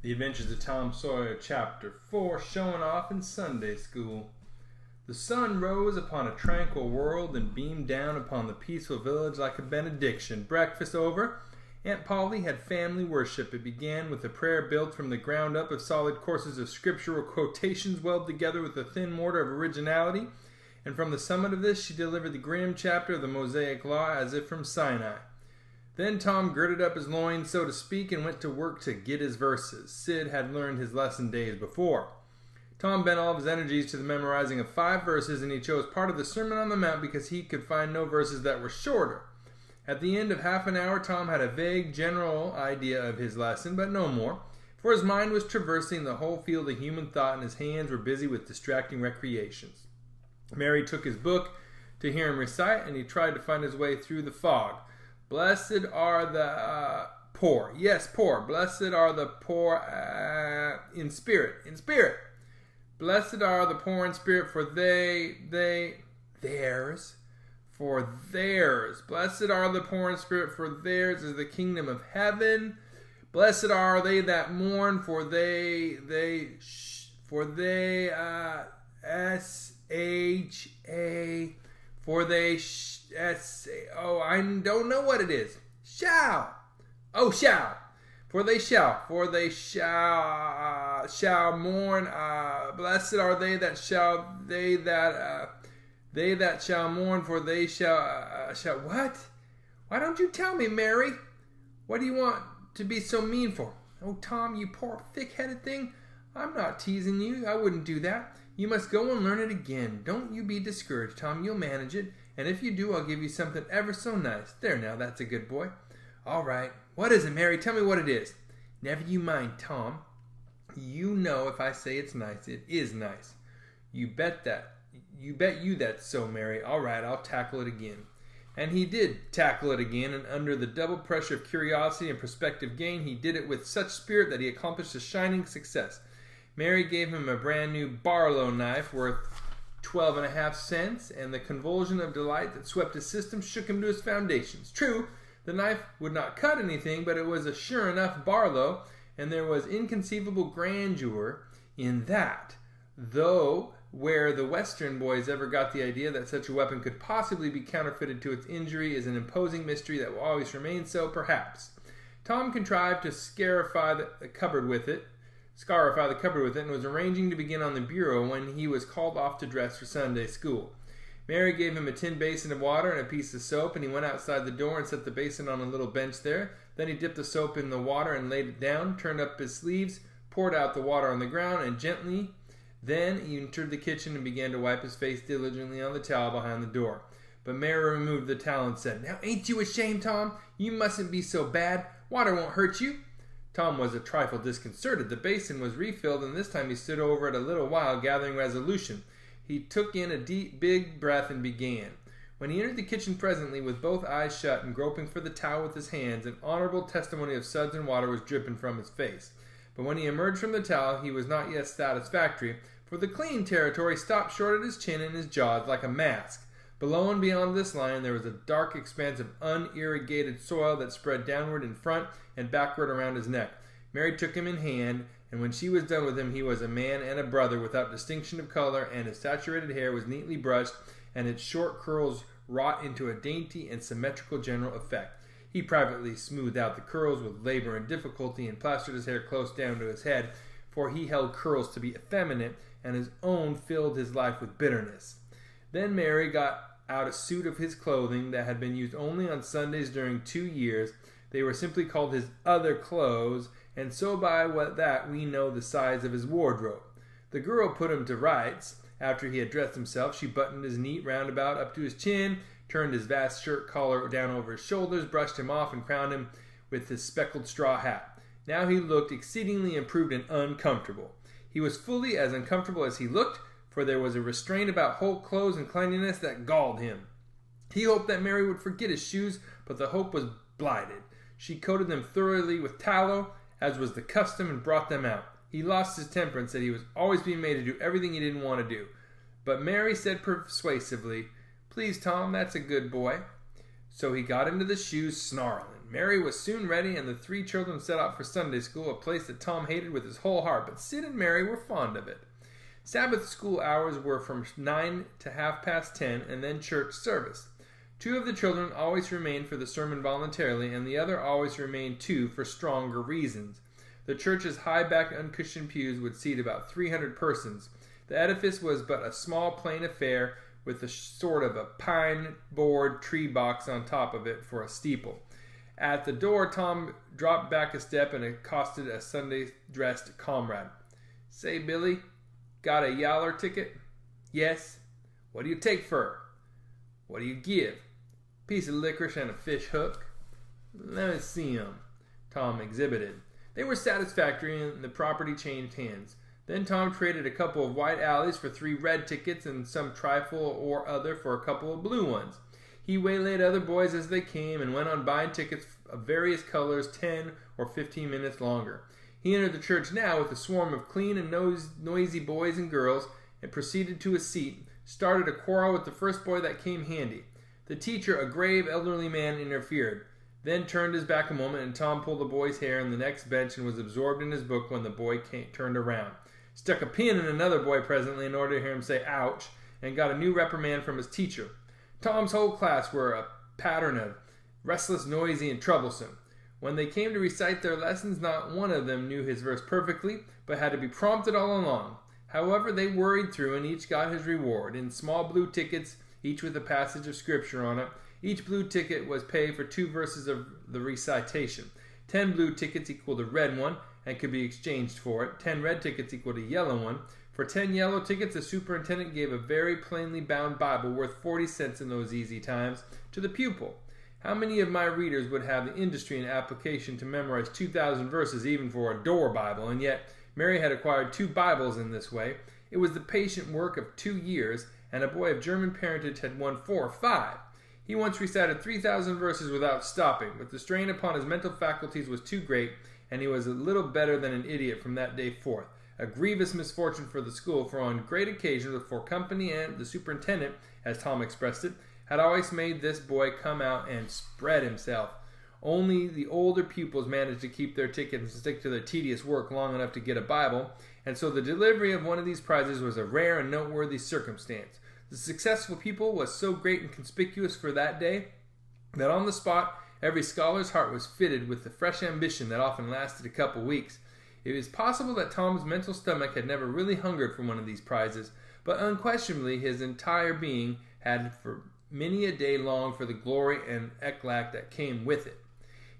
The Adventures of Tom Sawyer, Chapter 4, showing off in Sunday School. The sun rose upon a tranquil world and beamed down upon the peaceful village like a benediction. Breakfast over, Aunt Polly had family worship. It began with a prayer built from the ground up of solid courses of scriptural quotations welded together with a thin mortar of originality, and from the summit of this she delivered the grim chapter of the Mosaic Law as if from Sinai. Then Tom girded up his loins, so to speak, and went to work to get his verses. Sid had learned his lesson days before. Tom bent all of his energies to the memorizing of 5 verses, and he chose part of the Sermon on the Mount because he could find no verses that were shorter. At the end of half an hour, Tom had a vague, general idea of his lesson, but no more, for his mind was traversing the whole field of human thought, and his hands were busy with distracting recreations. Mary took his book to hear him recite, and he tried to find his way through the fog. Blessed are the poor. Yes, poor. Blessed are the poor in spirit. In spirit. Blessed are the poor in spirit, for theirs. Blessed are the poor in spirit, for theirs is the kingdom of heaven. Blessed are they that mourn, for they I don't know what it is. Shall. For they shall mourn. Blessed are they that shall mourn, for they shall what? Why don't you tell me, Mary? What do you want to be so mean for? Oh, Tom, you poor thick-headed thing. I'm not teasing you. I wouldn't do that. You must go and learn it again. Don't you be discouraged, Tom. You'll manage it. And if you do, I'll give you something ever so nice. There now, that's a good boy. All right. What is it, Mary? Tell me what it is. Never you mind, Tom. You know if I say it's nice, it is nice. You bet that's so, Mary. All right, I'll tackle it again. And he did tackle it again, and under the double pressure of curiosity and prospective gain, he did it with such spirit that he accomplished a shining success. Mary gave him a brand new Barlow knife worth 12.5 cents, and the convulsion of delight that swept his system shook him to his foundations. True, the knife would not cut anything, but it was a sure enough Barlow, and there was inconceivable grandeur in that, though where the Western boys ever got the idea that such a weapon could possibly be counterfeited to its injury is an imposing mystery that will always remain so, perhaps. Tom contrived to scarify the cupboard with it, and was arranging to begin on the bureau when he was called off to dress for Sunday school. Mary gave him a tin basin of water and a piece of soap, and he went outside the door and set the basin on a little bench there. Then he dipped the soap in the water and laid it down, turned up his sleeves, poured out the water on the ground, and gently then he entered the kitchen and began to wipe his face diligently on the towel behind the door. But Mary removed the towel and said, "Now ain't you ashamed, Tom? You mustn't be so bad. Water won't hurt you." Tom was a trifle disconcerted. The basin was refilled, and this time he stood over it a little while, gathering resolution. He took in a deep, big breath and began. When he entered the kitchen presently, with both eyes shut and groping for the towel with his hands, an honorable testimony of suds and water was dripping from his face. But when he emerged from the towel, he was not yet satisfactory, for the clean territory stopped short at his chin and his jaws like a mask. Below and beyond this line there was a dark expanse of unirrigated soil that spread downward in front and backward around his neck. Mary took him in hand, and when she was done with him, he was a man and a brother without distinction of color, and his saturated hair was neatly brushed, and its short curls wrought into a dainty and symmetrical general effect. He privately smoothed out the curls with labor and difficulty, and plastered his hair close down to his head, for he held curls to be effeminate, and his own filled his life with bitterness. Then Mary got out a suit of his clothing that had been used only on Sundays during 2 years. They were simply called his other clothes, and so by that we know the size of his wardrobe. The girl put him to rights. After he had dressed himself, she buttoned his neat roundabout up to his chin, turned his vast shirt collar down over his shoulders, brushed him off, and crowned him with his speckled straw hat. Now he looked exceedingly improved and uncomfortable. He was fully as uncomfortable as he looked, for there was a restraint about whole clothes and cleanliness that galled him. He hoped that Mary would forget his shoes, but the hope was blighted. She coated them thoroughly with tallow, as was the custom, and brought them out. He lost his temper and said he was always being made to do everything he didn't want to do. But Mary said persuasively, "Please, Tom, that's a good boy." So he got into the shoes snarling. Mary was soon ready, and the three children set out for Sunday school, a place that Tom hated with his whole heart, but Sid and Mary were fond of it. Sabbath school hours were from 9 to 10:30, and then church service. Two of the children always remained for the sermon voluntarily, and the other always remained too for stronger reasons. The church's high-backed, uncushioned pews would seat about 300 persons. The edifice was but a small plain affair, with a sort of a pine-board tree box on top of it for a steeple. At the door, Tom dropped back a step and accosted a Sunday-dressed comrade. "Say, Billy, got a yaller ticket?" "Yes." "What do you take fur?" "What do you give?" "Piece of licorice and a fish hook." "Let me see 'em." Tom exhibited. They were satisfactory, and the property changed hands. Then Tom traded a couple of white alleys for 3 red tickets and some trifle or other for a couple of blue ones. He waylaid other boys as they came and went on buying tickets of various colors 10 or 15 minutes longer. He entered the church now with a swarm of clean and noisy boys and girls and proceeded to his seat, started a quarrel with the first boy that came handy. The teacher, a grave elderly man, interfered, then turned his back a moment, and Tom pulled the boy's hair on the next bench and was absorbed in his book when the boy turned around. Stuck a pin in another boy presently in order to hear him say ouch, and got a new reprimand from his teacher. Tom's whole class were a pattern of restless, noisy, and troublesome. When they came to recite their lessons, not one of them knew his verse perfectly, but had to be prompted all along. However, they worried through, and each got his reward, in small blue tickets, each with a passage of scripture on it. Each blue ticket was paid for 2 verses of the recitation. 10 blue tickets equaled a red one, and could be exchanged for it. 10 red tickets equaled a yellow one. For 10 yellow tickets, the superintendent gave a very plainly bound Bible worth 40 cents in those easy times to the pupil. How many of my readers would have the industry and application to memorize 2,000 verses even for a door Bible? And yet Mary had acquired 2 Bibles in this way. It was the patient work of 2 years, and a boy of German parentage had won 4 or 5. He once recited 3,000 verses without stopping, but the strain upon his mental faculties was too great, and he was a little better than an idiot from that day forth. A grievous misfortune for the school, for on great occasions, for company and the superintendent, as Tom expressed it, had always made this boy come out and spread himself. Only the older pupils managed to keep their tickets and stick to their tedious work long enough to get a Bible, and so the delivery of one of these prizes was a rare and noteworthy circumstance. The successful pupil was so great and conspicuous for that day that on the spot every scholar's heart was fitted with the fresh ambition that often lasted a couple weeks. It is possible that Tom's mental stomach had never really hungered for one of these prizes, but unquestionably his entire being had for many a day longed for the glory and eclat that came with it.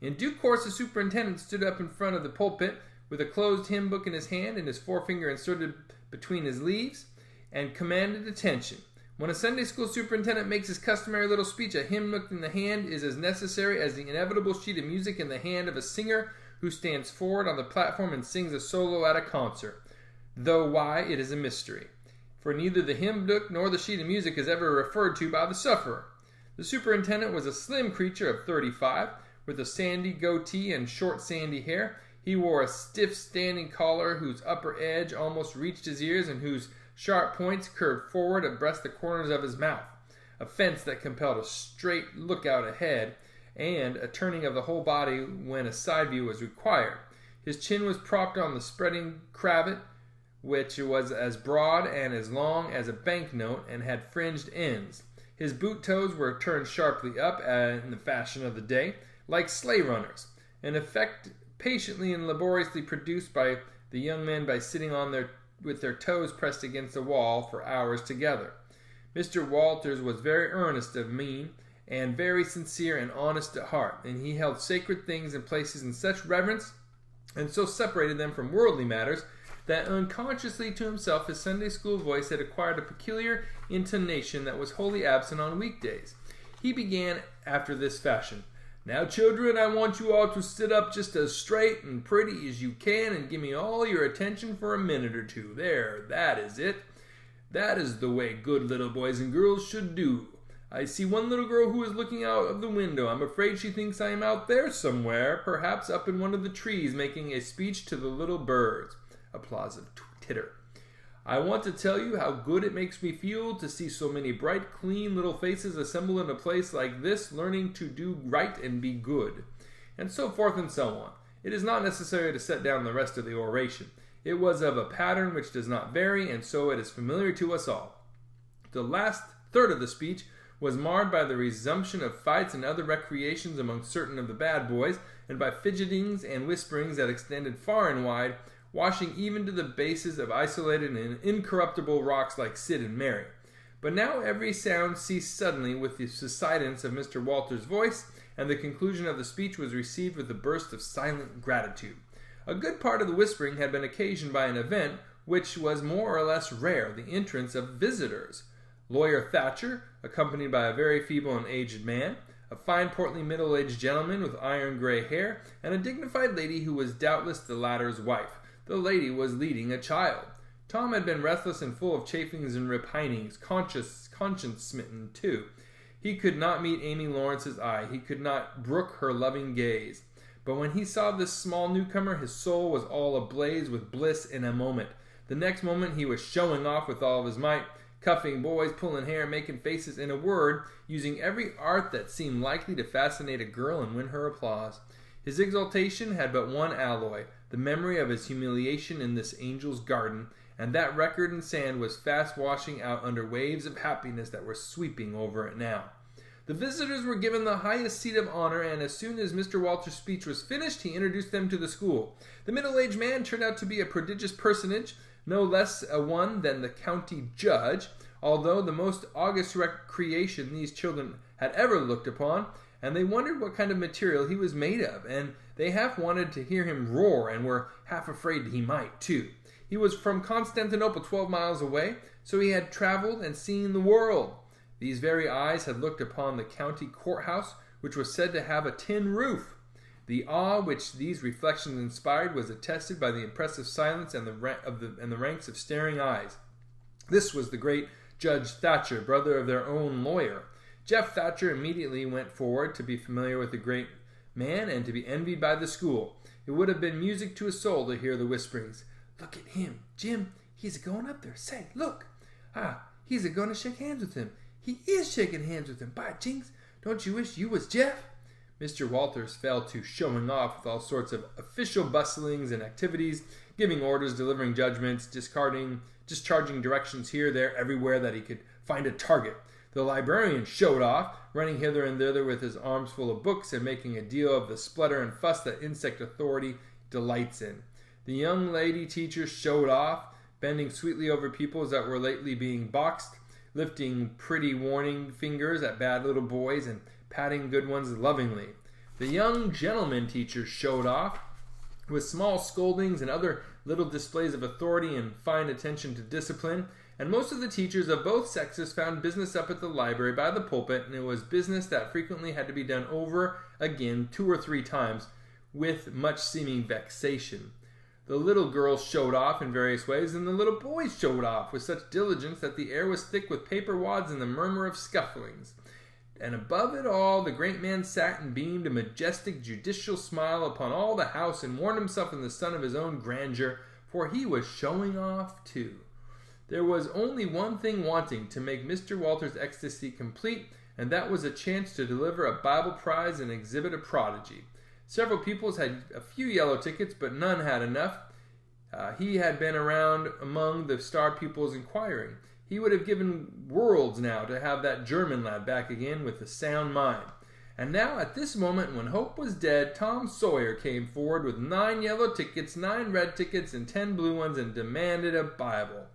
In due course the superintendent stood up in front of the pulpit with a closed hymn book in his hand and his forefinger inserted between his leaves, and commanded attention. When a Sunday school superintendent makes his customary little speech, a hymn book in the hand is as necessary as the inevitable sheet of music in the hand of a singer who stands forward on the platform and sings a solo at a concert, though why, it is a mystery, for neither the hymn book nor the sheet of music is ever referred to by the sufferer. The superintendent was a slim creature of 35, with a sandy goatee and short sandy hair. He wore a stiff standing collar whose upper edge almost reached his ears and whose sharp points curved forward abreast the corners of his mouth, a fence that compelled a straight lookout ahead and a turning of the whole body when a side view was required. His chin was propped on the spreading cravat, which was as broad and as long as a banknote and had fringed ends. His boot toes were turned sharply up in the fashion of the day, like sleigh runners, an effect patiently and laboriously produced by the young men by sitting with their toes pressed against the wall for hours together. Mr. Walters was very earnest of mien, and very sincere and honest at heart, and he held sacred things and places in such reverence, and so separated them from worldly matters, that unconsciously to himself his Sunday school voice had acquired a peculiar intonation that was wholly absent on weekdays. He began after this fashion: "Now, children, I want you all to sit up just as straight and pretty as you can and give me all your attention for a minute or 2. There, that is it. That is the way good little boys and girls should do. I see one little girl who is looking out of the window. I'm afraid she thinks I am out there somewhere, perhaps up in one of the trees, making a speech to the little birds." Applause of titter. "I want to tell you how good it makes me feel to see so many bright, clean little faces assembled in a place like this, learning to do right and be good. and so forth and so on. It is not necessary to set down the rest of the oration. It was of a pattern which does not vary, and so it is familiar to us all. The last third of the speech was marred by the resumption of fights and other recreations among certain of the bad boys, and by fidgetings and whisperings that extended far and wide, washing even to the bases of isolated and incorruptible rocks like Sid and Mary. But now every sound ceased suddenly with the subsidence of Mr. Walter's voice, and the conclusion of the speech was received with a burst of silent gratitude. A good part of the whispering had been occasioned by an event which was more or less rare, the entrance of visitors. Lawyer Thatcher, accompanied by a very feeble and aged man, a fine portly middle-aged gentleman with iron-gray hair, and a dignified lady who was doubtless the latter's wife. The lady was leading a child. Tom had been restless and full of chafings and repinings, conscience-smitten too. He could not meet Amy Lawrence's eye. He could not brook her loving gaze. But when he saw this small newcomer, his soul was all ablaze with bliss in a moment. The next moment he was showing off with all of his might, cuffing boys, pulling hair, making faces, in a word, using every art that seemed likely to fascinate a girl and win her applause. His exultation had but one alloy, the memory of his humiliation in this angel's garden, and that record in sand was fast washing out under waves of happiness that were sweeping over it now. The visitors were given the highest seat of honor, and as soon as Mr. Walter's speech was finished, he introduced them to the school. The middle-aged man turned out to be a prodigious personage, no less a one than the county judge, although the most august recreation these children had ever looked upon, and they wondered what kind of material he was made of, and they half wanted to hear him roar, and were half afraid he might, too. He was from Constantinople, 12 miles away, so he had traveled and seen the world. These very eyes had looked upon the county courthouse, which was said to have a tin roof. The awe which these reflections inspired was attested by the impressive silence and the ranks of staring eyes. This was the great Judge Thatcher, brother of their own lawyer. Jeff Thatcher immediately went forward to be familiar with the great man and to be envied by the school. It would have been music to his soul to hear the whisperings. "Look at him, Jim. He's a-going up there. Say, look. He's a-going to shake hands with him. He is shaking hands with him. By jinks, don't you wish you was Jeff?" Mr. Walters fell to showing off with all sorts of official bustlings and activities, giving orders, delivering judgments, discharging directions here, there, everywhere that he could find a target. The librarian showed off, running hither and thither with his arms full of books and making a deal of the splutter and fuss that insect authority delights in. The young lady teacher showed off, bending sweetly over pupils that were lately being boxed, lifting pretty warning fingers at bad little boys and patting good ones lovingly. The young gentleman teacher showed off, with small scoldings and other little displays of authority and fine attention to discipline, and most of the teachers of both sexes found business up at the library by the pulpit, and it was business that frequently had to be done over again 2 or 3 times, with much seeming vexation. The little girls showed off in various ways, and the little boys showed off with such diligence that the air was thick with paper wads and the murmur of scufflings. And above it all, the great man sat and beamed a majestic, judicial smile upon all the house, and warmed himself in the sun of his own grandeur, for he was showing off too. There was only one thing wanting to make Mr. Walter's ecstasy complete, and that was a chance to deliver a Bible prize and exhibit a prodigy. Several pupils had a few yellow tickets, but none had enough. He had been around among the star pupils inquiring. He would have given worlds now to have that German lad back again with a sound mind. And now, at this moment, when hope was dead, Tom Sawyer came forward with 9 yellow tickets, 9 red tickets, and 10 blue ones, and demanded a Bible.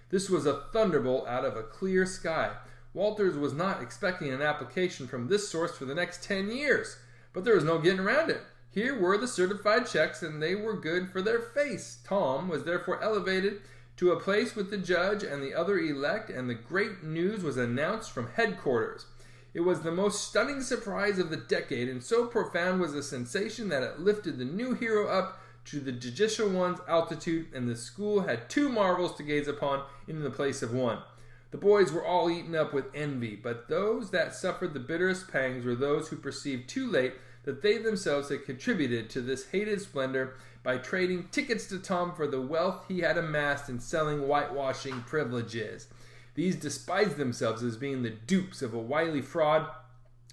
This was a thunderbolt out of a clear sky. Walters was not expecting an application from this source for the next 10 years. But there was no getting around it. Here were the certified checks, and they were good for their face. Tom was therefore elevated to a place with the judge and the other elect, and the great news was announced from headquarters. It was the most stunning surprise of the decade, and so profound was the sensation that it lifted the new hero up to the judicial one's altitude, and the school had 2 marvels to gaze upon in the place of 1. The boys were all eaten up with envy, but those that suffered the bitterest pangs were those who perceived too late that they themselves had contributed to this hated splendor by trading tickets to Tom for the wealth he had amassed in selling whitewashing privileges. These despised themselves as being the dupes of a wily fraud,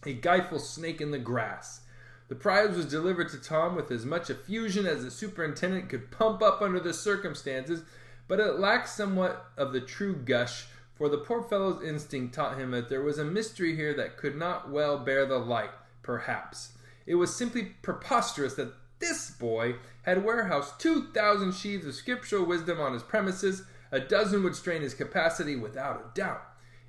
a guileful snake in the grass. The prize was delivered to Tom with as much effusion as the superintendent could pump up under the circumstances, but it lacked somewhat of the true gush, for the poor fellow's instinct taught him that there was a mystery here that could not well bear the light, perhaps. It was simply preposterous that this boy had warehoused 2,000 sheaves of scriptural wisdom on his premises. A dozen would strain his capacity without a doubt.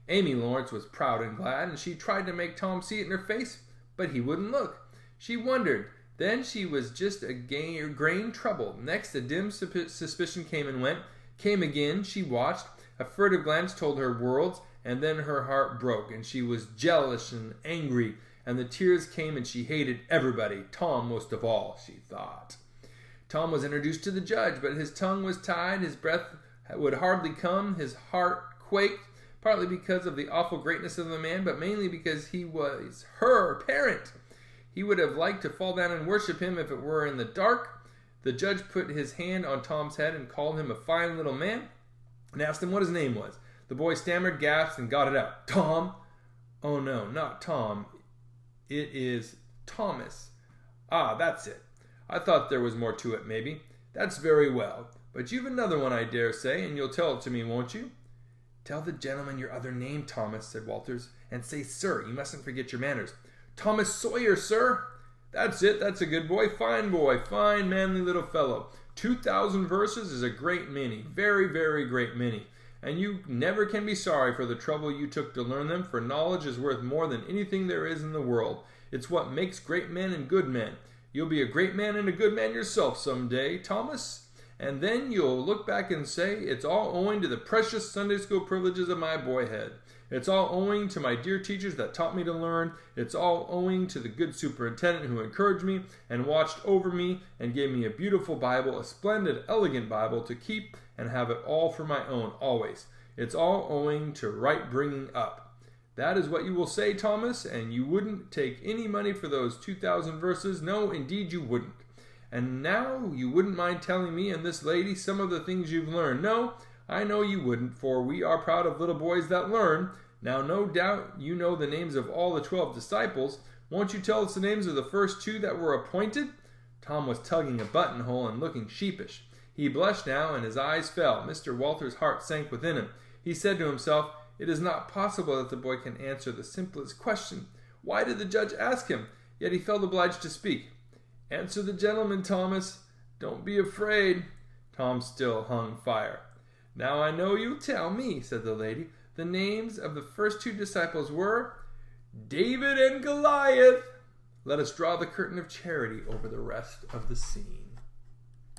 Amy Lawrence was proud and glad, and she tried to make Tom see it in her face, but he wouldn't look. She wondered. Then she was just a grain troubled. Next, a dim suspicion came and went. Came again. She watched. A furtive glance told her worlds, and then her heart broke, and she was jealous and angry, and the tears came, and she hated everybody, Tom most of all, she thought. Tom was introduced to the judge, but his tongue was tied, his breath would hardly come, his heart quaked, partly because of the awful greatness of the man, but mainly because he was her parent. He would have liked to fall down and worship him if it were in the dark. The judge put his hand on Tom's head and called him a fine little man, and asked him what his name was. The boy stammered, gasped, and got it out. Tom? Oh no, not Tom. It is Thomas. Ah, that's it. I thought there was more to it, maybe. That's very well. But you've another one, I dare say, and you'll tell it to me, won't you? Tell the gentleman your other name, Thomas, said Walters, and say sir. You mustn't forget your manners. Thomas Sawyer, sir. That's it. That's a good boy. Fine, manly little fellow. 2,000 verses is a great many. Very, very great many. And you never can be sorry for the trouble you took to learn them, for knowledge is worth more than anything there is in the world. It's what makes great men and good men. You'll be a great man and a good man yourself some day, Thomas, and then you'll look back and say, it's all owing to the precious Sunday school privileges of my boyhood. It's all owing to my dear teachers that taught me to learn. It's all owing to the good superintendent who encouraged me and watched over me and gave me a beautiful Bible, a splendid, elegant Bible to keep and have it all for my own, always. It's all owing to right bringing up. That is what you will say, Thomas, and you wouldn't take any money for those 2,000 verses. No, indeed you wouldn't. And now you wouldn't mind telling me and this lady some of the things you've learned. No, I know you wouldn't, for we are proud of little boys that learn. Now, no doubt you know the names of all the 12 disciples. Won't you tell us the names of the first 2 that were appointed? Tom was tugging a buttonhole and looking sheepish. He blushed now, and his eyes fell. Mr. Walter's heart sank within him. He said to himself, it is not possible that the boy can answer the simplest question. Why did the judge ask him? Yet he felt obliged to speak. Answer the gentleman, Thomas. Don't be afraid. Tom still hung fire. Now I know you'll tell me, said the lady. The names of the first 2 disciples were David and Goliath. Let us draw the curtain of charity over the rest of the scene.